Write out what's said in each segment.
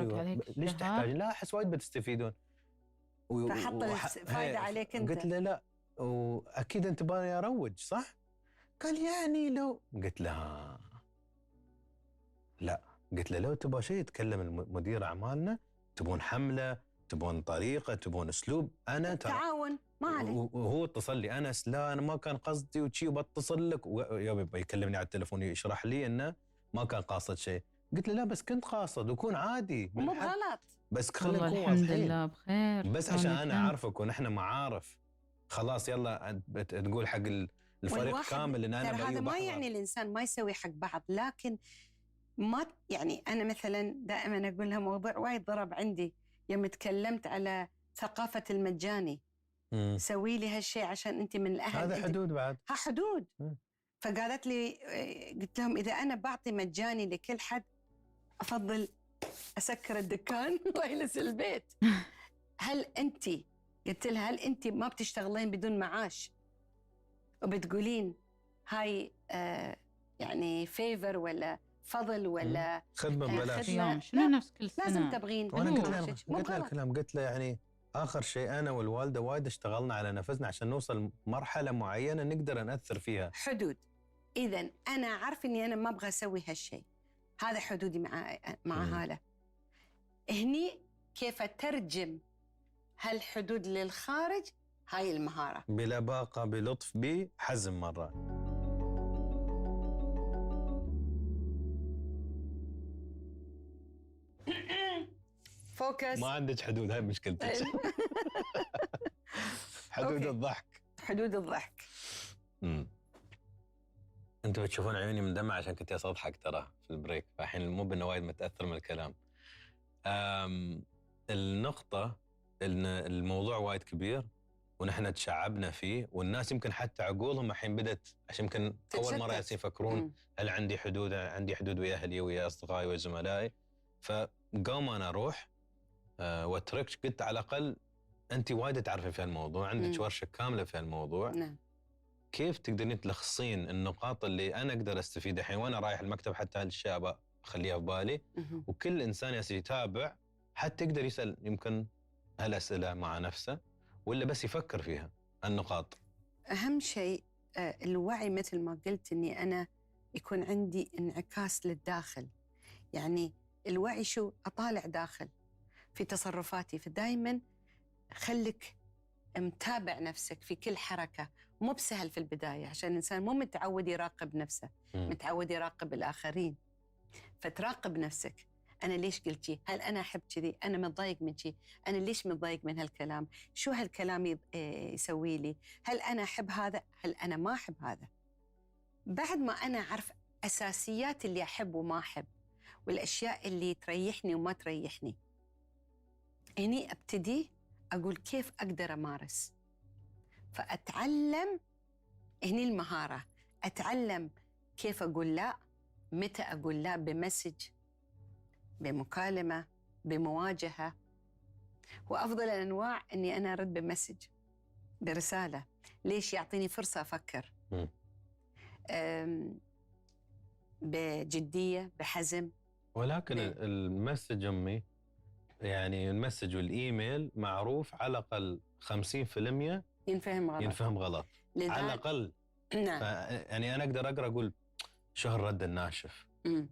أيوة. عليك ليش شهر؟ تحتاج؟ لا أحس وايد بتستفيدون. فحط الفائدة عليك أنت. قلت له لا، وأكيد أنت باني أروج صح؟ قال يعني لو، قلت له لا، قلت له لو تبغى شيء يتكلم المدير أعمالنا، تبون حملة، تبون طريقة، تبون أسلوب، أنا تعاون ما عليه. وهو اتصل لي أنس، لا أنا ما كان قصدي وشي وبتصل لك، يكلمني على التليفون يشرح لي إنه ما كان قاصد شيء. قلت له لا بس كنت قاصد وكون عادي مو غلط، بس خلينا نكون الحمد واضحين. لله بخير، بس عشان أنا أعرفك ونحن معارف خلاص يلا تقول حق الفريق كامل إن أنا هذا ما يعني الإنسان ما يسوي حق بعض، لكن ما يعني أنا مثلا دائما أقول لها موضوع وايد ضرب عندي يوم تكلمت على ثقافة المجاني. سوي لي هالشيء عشان أنت من الأهل، هذا حدود بعد، ها حدود. فقالت لي، قلت لهم إذا أنا بعطي مجاني لكل حد أفضل أسكر الدكان وأجلس البيت. هل أنت، قلت لها هل أنت ما بتشتغلين بدون معاش وبتقولين هاي يعني فيفر ولا فضل ولا خدمة ببلاش؟ شنو نفس كل سنة لازم تبغين. وأنا قلت لها الكلام، قلت له يعني آخر شيء أنا والوالدة وايد اشتغلنا على نفسنا عشان نوصل مرحلة معينة نقدر نأثر فيها. حدود. إذن أنا عارف إني أنا ما أبغى أسوي هالشيء، هذا حدودي مع هالة. هني كيف أترجم هالحدود للخارج، هاي المهارة، بلباقة، بلطف، بحزم مرات. فوكس. ما عندك حدود، هاي مشكلتك. حدود الضحك. حدود الضحك. انتوا بتشوفون عيوني مدمعة عشان كنت أضحك ترى في البريك، فالحين مو بأنه وايد متأثر من الكلام. النقطة إن الموضوع وايد كبير ونحن تشعبنا فيه، والناس يمكن حتى عقولهم الحين بدت، عشان يمكن أول مرة يفكرون هل عندي حدود؟ عندي حدود ويا أهلي ويا أصدقائي وزملائي. فقام أنا أروح واتركش، قلت على الأقل أنت وايد تعرفي في الموضوع، عندك ورشة كاملة في الموضوع. نعم. كيف تقدرين تلخصين النقاط اللي أنا أقدر أستفيد الحين وأنا رايح المكتب؟ حتى هالأشياء أخليها في بالي، وكل إنسان يتابع حتى يقدر يسأل يمكن هالأسئلة مع نفسه ولا بس يفكر فيها النقاط. أهم شيء الوعي، مثل ما قلت إني أنا يكون عندي انعكاس للداخل. يعني الوعي شو؟ أطالع داخل في تصرفاتي، فدايما خلك متابع نفسك في كل حركة. مو بسهل في البداية عشان الإنسان مو متعود يراقب نفسه، متعود يراقب الآخرين. فتراقب نفسك، أنا ليش قلت شي؟ هل أنا أحب كذي؟ أنا متضايق من شي؟ أنا ليش متضايق من هالكلام؟ شو هالكلام يسوي لي؟ هل أنا أحب هذا؟ هل أنا ما أحب هذا؟ بعد ما أنا أعرف أساسيات اللي أحب وما أحب والأشياء اللي تريحني وما تريحني، هني أبتدي أقول كيف أقدر أمارس. فأتعلم، هني المهارة، أتعلم كيف أقول لا، متى أقول لا، بمسج، بمكالمة، بمواجهة. وأفضل الأنواع أني أنا أرد بمسج، برسالة. ليش؟ يعطيني فرصة أفكر بجدية، بحزم. ولكن المسج أمي، يعني المسج والإيميل معروف على الأقل 50% ينفهم غلط على الأقل. نعم. يعني أنا أقدر أقرأ أقول شو هالرد الناشف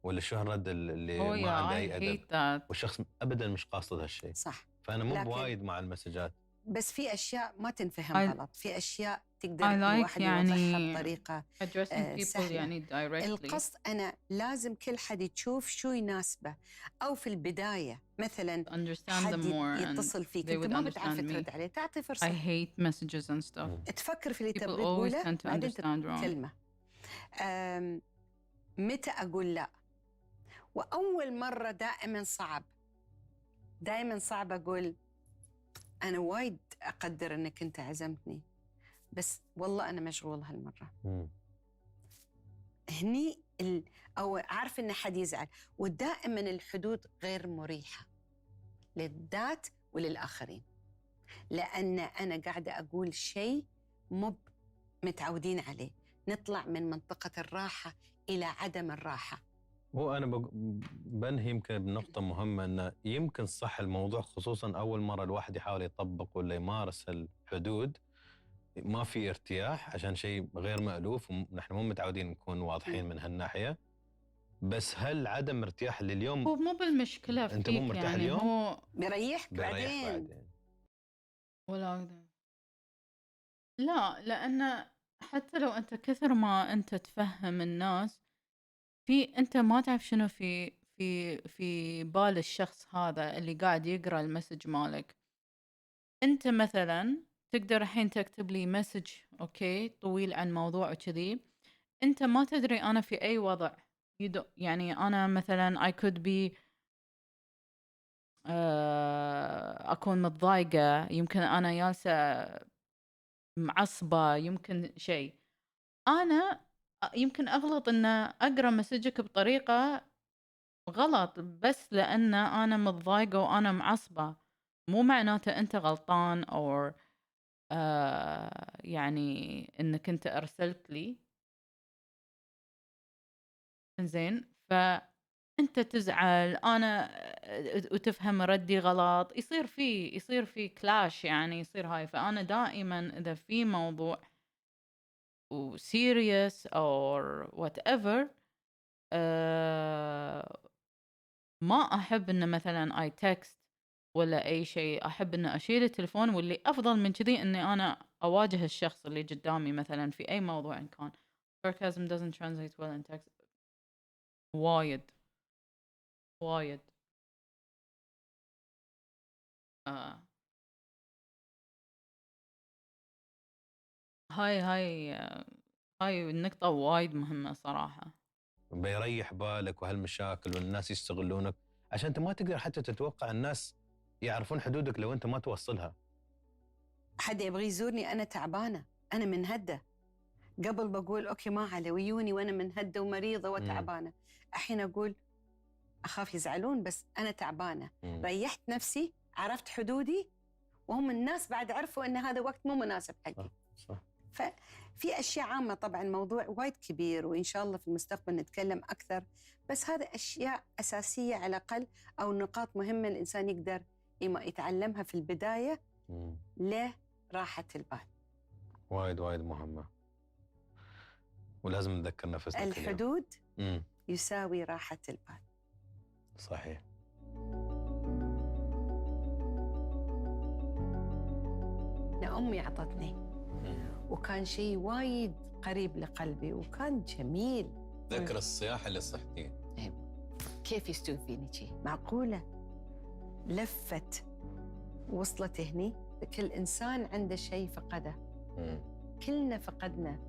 ولا شو هالرد اللي ما عنده أي أدب، والشخص أبداً مش قاصد هالشيء. صح. فأنا مو بوايد مع المسجات، بس في أشياء ما تنفهم غلط، في أشياء تقدر الواحد يعني يوضحها بطريقة سهلة. يعني القصد أنا لازم كل حد يشوف شو يناسبه. أو في البداية مثلا حد يتصل فيك أنت ما بتعرف ترد عليه، تعطي فرصة. I hate messages and stuff. تفكر في اللي تبغي تقوله بعدين كلمة. متى أقول لا؟ وأول مرة دائما صعب أقول أنا وايد أقدر أنك أنت عزمتني بس والله أنا مشغول هالمرة. هني أو عارف أن حد يزعل. ودائما الحدود غير مريحة للذات وللآخرين، لأن أنا قاعدة أقول شيء مو متعودين عليه. نطلع من منطقة الراحة إلى عدم الراحة. هو أنا بنهي يمكن بنقطة مهمة، أنه يمكن صح الموضوع خصوصا أول مرة الواحد يحاول يطبق ولا يمارس الحدود ما في ارتياح عشان شيء غير مألوف، ونحن مو متعودين نكون واضحين من هالناحية. بس هل عدم ارتياح اللي اليوم هو مو بالمشكلة أنت مو فيك مرتاح يعني اليوم هو بيريحك بيريح بعدين. ولا أقدر. لا، لأن حتى لو أنت كثر ما أنت تفهم الناس أنت ما تعرف شنو في بال الشخص هذا اللي قاعد يقرأ المسج مالك. أنت مثلا تقدر الحين تكتب لي مسج أوكي طويل عن موضوع وكذي، أنت ما تدري أنا في أي وضع. يعني أنا مثلا I could be أكون متضايقة، يمكن أنا جالسة معصبة، يمكن شيء. أنا يمكن أغلط إن أقرأ مسجك بطريقة غلط، بس لأن أنا متضايقة وأنا معصبة، مو معناته أنت غلطان أو يعني إنك أنت أرسلت لي إنزين، فأنت تزعل أنا وتفهم ردي غلط، يصير في clash يعني يصير هاي. فأنا دائمًا إذا في موضوع وserious or whatever ما أحب إنه مثلًا I text ولا أي شيء، أحب إنه أشيل التليفون، واللي أفضل من كذي إني أنا أواجه الشخص اللي قدامي مثلًا في أي موضوع إن كان. sarcasm doesn't translate well in text. وايد، وايد. آه. هاي النقطة وايد مهمة صراحة. بيريح بالك وهالمشاكل والناس يستغلونك، عشان أنت ما تقدر حتى تتوقع الناس يعرفون حدودك لو أنت ما توصلها. حد يبغى يزورني أنا تعبانة، أنا منهدة، قبل بقول أوكي ما علي ويوني وأنا منهدة ومريضة وتعبانة، الحين أقول أخاف يزعلون بس أنا تعبانة. ريحت نفسي، عرفت حدودي، وهم الناس بعد عرفوا أن هذا وقت مو مناسب حقي. صح. ففي أشياء عامة طبعا موضوع وايد كبير، وإن شاء الله في المستقبل نتكلم أكثر، بس هذا أشياء أساسية على الأقل، أو نقاط مهمة الإنسان يقدر يتعلمها في البداية لراحة البال. وايد مهمة، ولازم نذكر نفسنا كل يوم. الحدود يساوي راحة البال. صحيح. أمي عطتني وكان شيء وايد قريب لقلبي وكان جميل. ذكر الصياح اللي صحتي كيف يستوي فيني شيء معقولة، لفت وصلت هني. كل إنسان عنده شيء فقده. كلنا فقدنا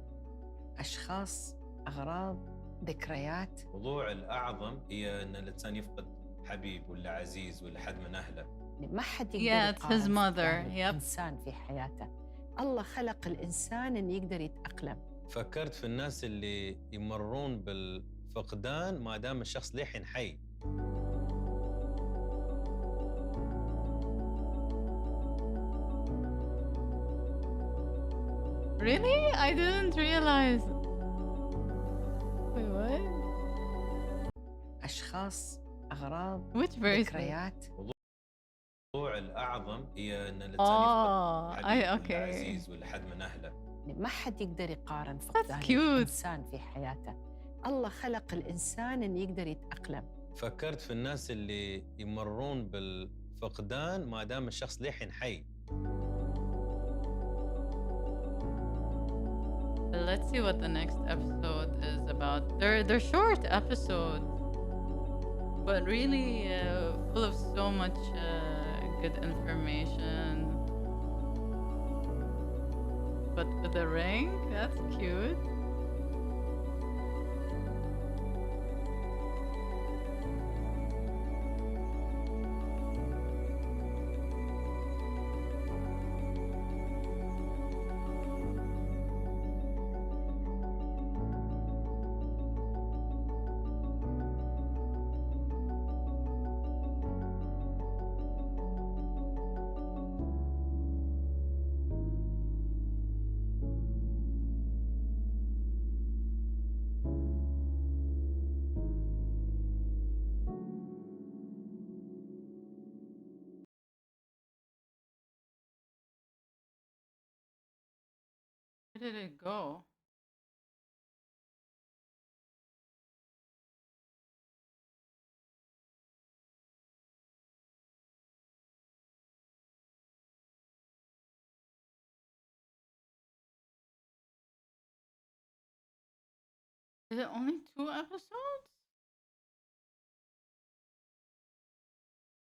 أشخاص، أغراض، ذكريات. الموضوع الأعظم هي أن الإنسان يفقد حبيب ولا عزيز ولا حد من أهله. ما حد يقدر it's his mother. الإنسان في حياته الله خلق الإنسان إنه يقدر يتأقلم. فكرت في الناس اللي يمرون بالفقدان ما دام الشخص للحين حي. Really? I didn't realize. Wait, what? أشخاص، أغراض، Which verse? ذكريات. الموضوع الأعظم هي أن الإنسان يفقد حبيب okay. ولا عزيز ولا حد من أهله. ما حد يقدر يقارن فقدان الإنسان في حياته. الله خلق الإنسان إنه يقدر يتأقلم. فكرت في الناس اللي يمرون بالفقدان ما دام الشخص للحين حي. Let's see what the next episode is about. They're short episodes, but really full of so much good information. But with the ring, that's cute. Where did it go? Is it only 2 episodes?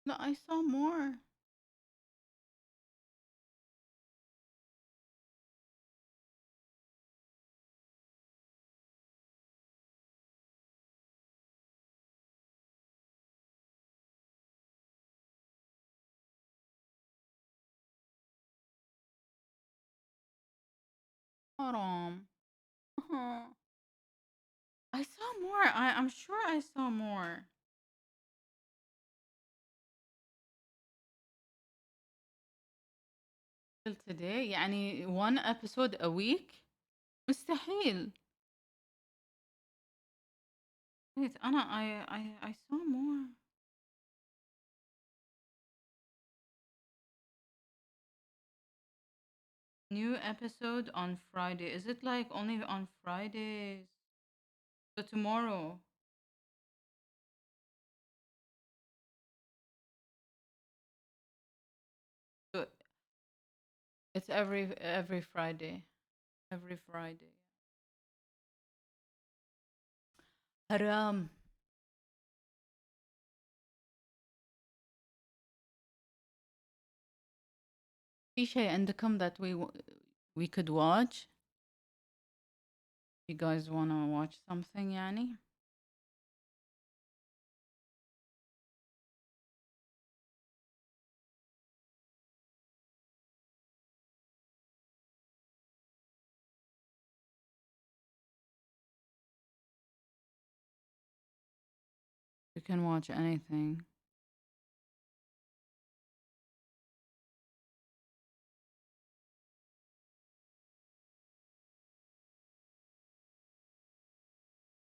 No, I saw more. حرام. I saw more. I'm sure I saw more. Till today يعني 1 episode a week؟ مستحيل. Wait أنا I saw more. New episode on Friday. Is it like only on Fridays? So tomorrow. So it's every Friday. Every Friday. حرام. في شيء عندكم that we could watch? You guys wanna watch something يعني؟ You can watch anything.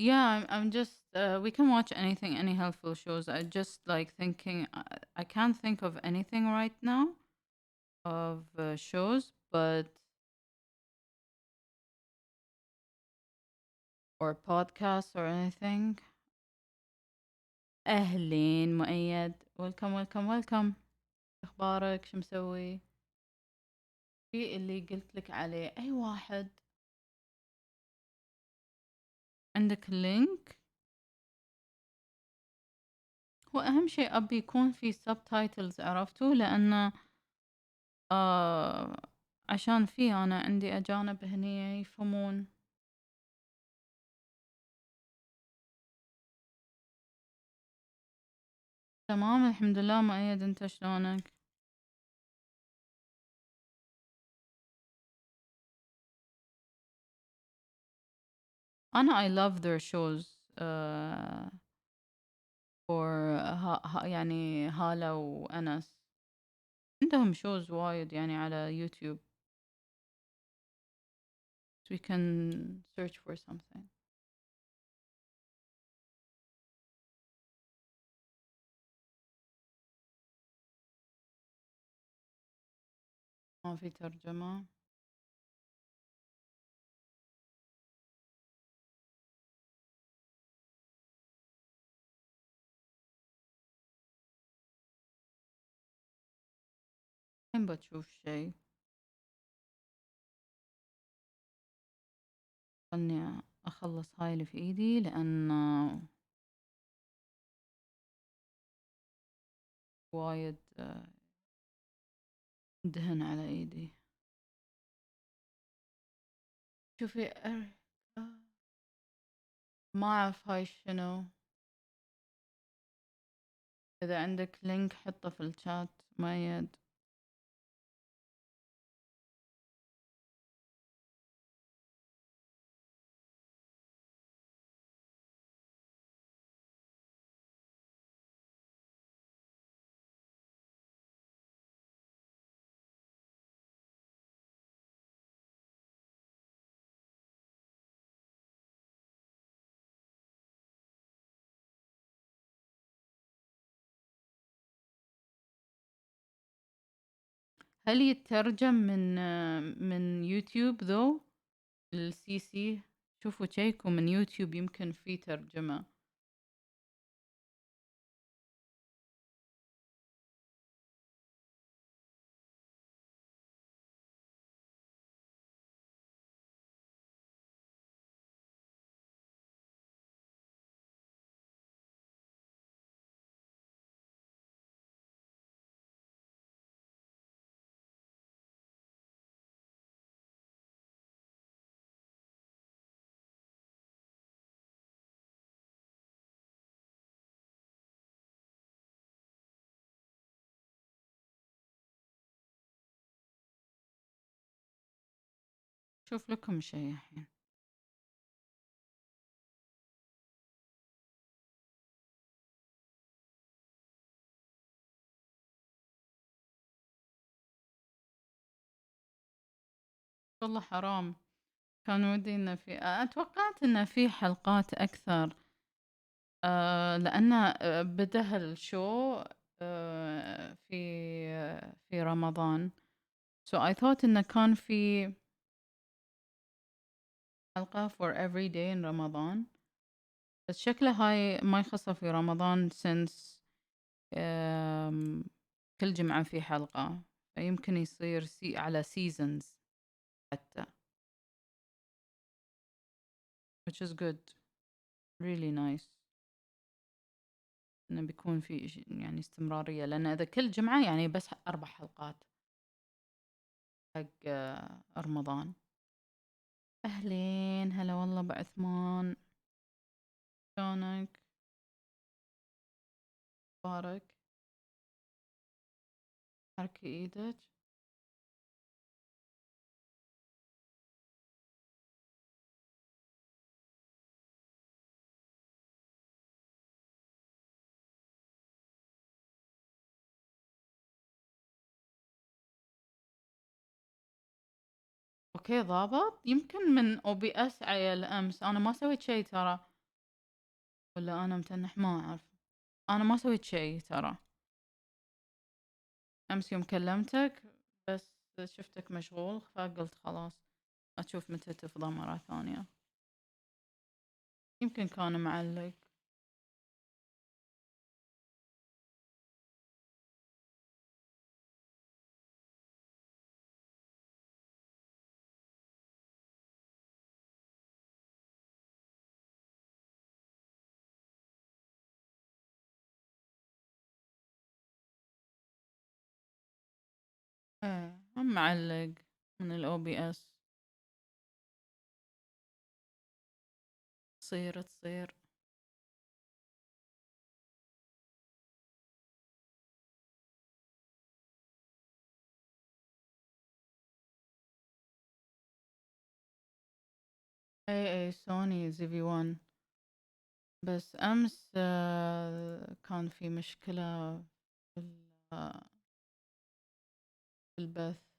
Yeah, I'm just we can watch anything, any helpful shows. I just like thinking I can't think of anything right now of shows, but or podcasts or anything. أهلين مؤيد. welcome. أخبارك شو مسوي؟ في اللي قلت لك عليه أي واحد عندك لينك؟ هو أهم شيء أبي يكون في subtitles عرفتوا لأن عشان في أنا عندي أجانب هني يفهمون. تمام الحمد لله مؤيد أنت شلونك؟ أنا I love their shows for يعني هالة وأنس عندهم shows وايد يعني على يوتيوب. We can search for something. ما في ترجمة. الحين بتشوف شي. خلني أخلص هاي اللي في إيدي لأن وايد دهن على إيدي. شوفي ما أعرف هاي شنو. إذا عندك لينك حطه في الشات مؤيد. هل يترجم من يوتيوب ذو؟ الCC شوفوا تشيكوا من يوتيوب يمكن في ترجمة. شوف لكم شيء الحين. والله حرام، كان ودي إنه توقعت إنه في حلقات أكثر، لأن بدأ الشو في رمضان، so I thought إنه كان في حلقة for every day in رمضان، بس شكله هاي ما يخصها في رمضان since كل جمعة في حلقة، فيمكن يصير على seasons حتى، which is good, really nice إنه بيكون في يعني استمرارية، لأن إذا كل جمعة يعني بس 4 حلقات حق رمضان. أهلين، هلا والله بعثمان، شلونك؟ أخبارك؟ حركي إيدك. أوكي ضابط، يمكن من OBS عيل أمس، أنا ما سويت شي ترى، ولا أنا متنح ما أعرف، أنا ما سويت شي ترى، أمس يوم كلمتك بس شفتك مشغول فقلت خلاص أشوف متى تفضى مرة ثانية، يمكن كان معلق. إيه هم معلق من الOBS، تصير. اي سوني ZV-1، بس أمس كان في مشكلة في في البث.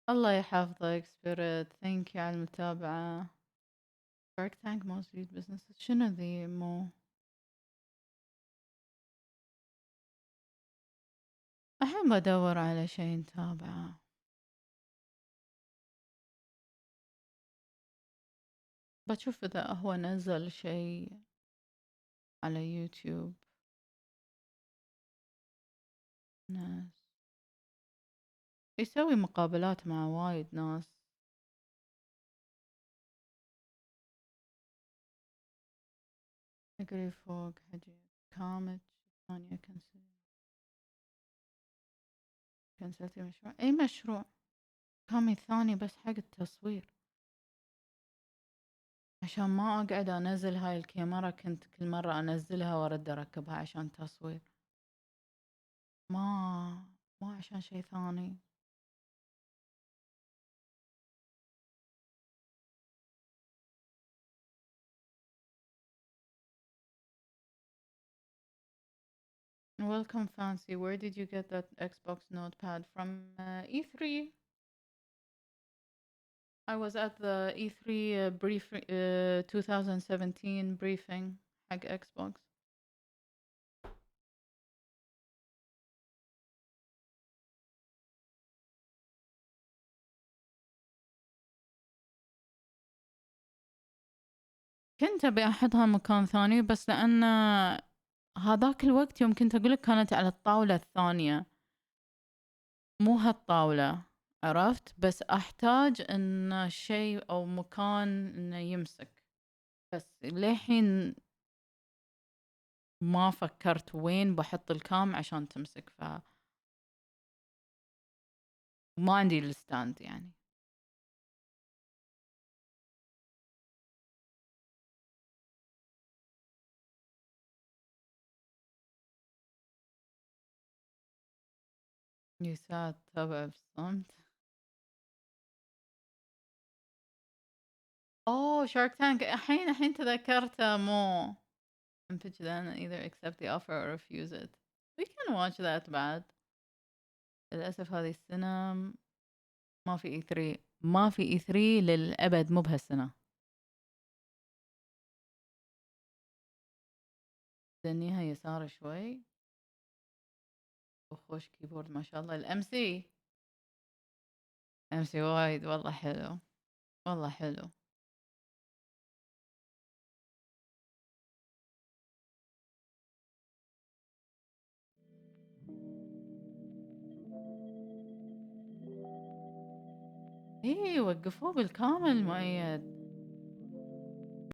الله يحفظك سبيريت، ثانك يو على المتابعة. شارك تانك موست فيود بزنس، شنو ذي مو الحين بدور على شيء نتابعه. بشوف إذا هو نزل شيء على يوتيوب. ناس يسوي مقابلات مع وايد ناس. اقري فوق حجي كامج ثانية كنسلتي مشروع، اي مشروع كامي ثاني بس حق التصوير، عشان ما اقعد انزل هاي الكاميرا، كنت كل مرة انزلها وارد اركبها عشان تصوير، ما عشان شي ثاني. Welcome, Fancy. Where did you get that Xbox Notepad from? E3. I was at the E3 briefing 2017 briefing حق Xbox. كنت أبي أحطها مكان ثاني بس لأن هذاك الوقت يوم كنت أقولك كانت على الطاولة الثانية مو هالطاولة، عرفت؟ بس أحتاج إن شيء أو مكان إنه يمسك، بس للحين ما فكرت وين بحط الكام عشان تمسك، ما عندي الستاند يعني. يساعد تبع بصمت. اوه شارك تانك الحين تذكرته مو pitch then either accept the offer or refuse it. We can watch that بعد. للأسف هذه السنة ما في E3 ما في E3 للأبد، مو بهالسنة. دنيها يسار شوي وخوش كيبورد ما شاء الله. الأمسي أمسي وايد والله حلو، والله حلو. إيه وقفوه بالكامل مؤيد.